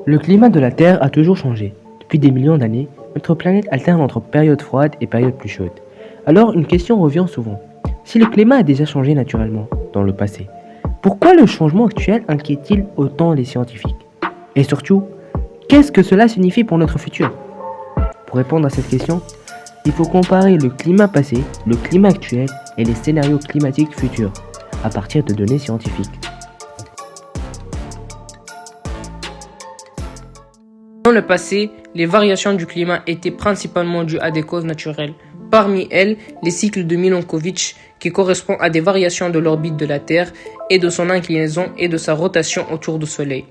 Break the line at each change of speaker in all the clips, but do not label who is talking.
Le climat de la Terre a toujours changé. Depuis des millions d'années, notre planète alterne entre périodes froides et périodes plus chaudes. Alors une question revient souvent. Si le climat a déjà changé naturellement dans le passé, pourquoi le changement actuel inquiète-t-il autant les scientifiques? Et surtout, qu'est-ce que cela signifie pour notre futur? Pour répondre à cette question, il faut comparer le climat passé, le climat actuel et les scénarios climatiques futurs à partir de données scientifiques.
Dans le passé, les variations du climat étaient principalement dues à des causes naturelles. Parmi elles, les cycles de Milankovitch, qui correspondent à des variations de l'orbite de la Terre et de son inclinaison et de sa rotation autour du Soleil.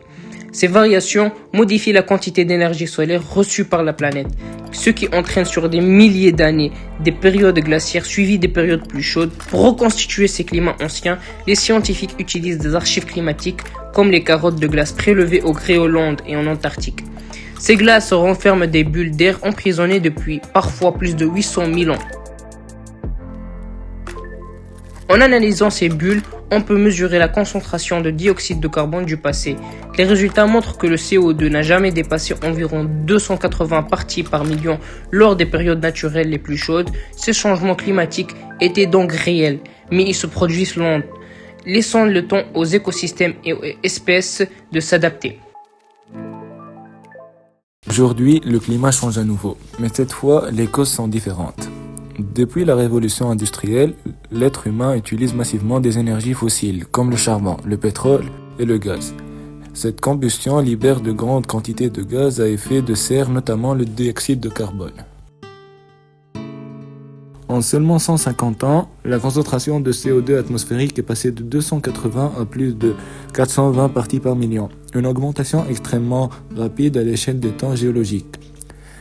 Ces variations modifient la quantité d'énergie solaire reçue par la planète, ce qui entraîne sur des milliers d'années des périodes glaciaires suivies des périodes plus chaudes. Pour reconstituer ces climats anciens, les scientifiques utilisent des archives climatiques comme les carottes de glace prélevées au Groenland et en Antarctique. Ces glaces renferment des bulles d'air emprisonnées depuis parfois plus de 800 000 ans. En analysant ces bulles, on peut mesurer la concentration de dioxyde de carbone du passé. Les résultats montrent que le CO2 n'a jamais dépassé environ 280 parties par million lors des périodes naturelles les plus chaudes. Ces changements climatiques étaient donc réels, mais ils se produisent lentement, laissant le temps aux écosystèmes et aux espèces de s'adapter.
Aujourd'hui, le climat change à nouveau, mais cette fois, les causes sont différentes. Depuis la révolution industrielle, l'être humain utilise massivement des énergies fossiles, comme le charbon, le pétrole et le gaz. Cette combustion libère de grandes quantités de gaz à effet de serre, notamment le dioxyde de carbone. En seulement 150 ans, la concentration de CO2 atmosphérique est passée de 280 à plus de 420 parties par million, une augmentation extrêmement rapide à l'échelle des temps géologiques.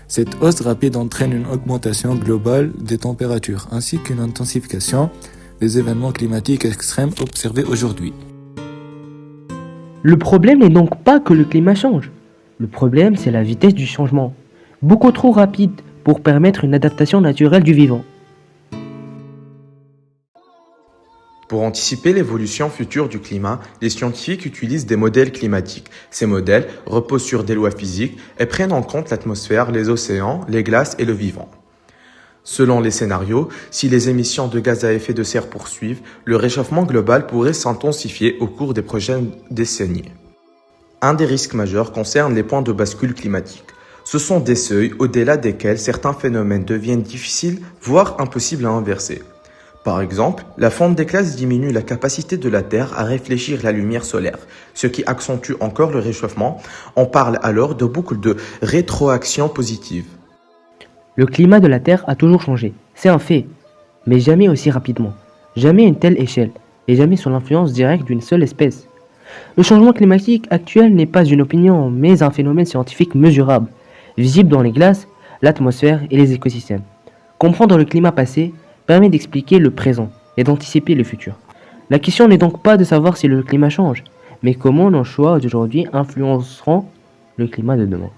Cette hausse rapide entraîne une augmentation globale des températures, ainsi qu'une intensification des événements climatiques extrêmes observés aujourd'hui.
Le problème n'est donc pas que le climat change. Le problème, c'est la vitesse du changement, beaucoup trop rapide pour permettre une adaptation naturelle du vivant.
Pour anticiper l'évolution future du climat, les scientifiques utilisent des modèles climatiques. Ces modèles reposent sur des lois physiques et prennent en compte l'atmosphère, les océans, les glaces et le vivant. Selon les scénarios, si les émissions de gaz à effet de serre poursuivent, le réchauffement global pourrait s'intensifier au cours des prochaines décennies. Un des risques majeurs concerne les points de bascule climatique. Ce sont des seuils au-delà desquels certains phénomènes deviennent difficiles, voire impossibles à inverser. Par exemple, la fonte des glaces diminue la capacité de la Terre à réfléchir la lumière solaire, ce qui accentue encore le réchauffement. On parle alors de boucle de rétroaction positive.
Le climat de la Terre a toujours changé, c'est un fait, mais jamais aussi rapidement, jamais à une telle échelle, et jamais sous l'influence directe d'une seule espèce. Le changement climatique actuel n'est pas une opinion, mais un phénomène scientifique mesurable, visible dans les glaces, l'atmosphère et les écosystèmes. Comprendre le climat passé permet d'expliquer le présent et d'anticiper le futur. La question n'est donc pas de savoir si le climat change, mais comment nos choix d'aujourd'hui influenceront le climat de demain.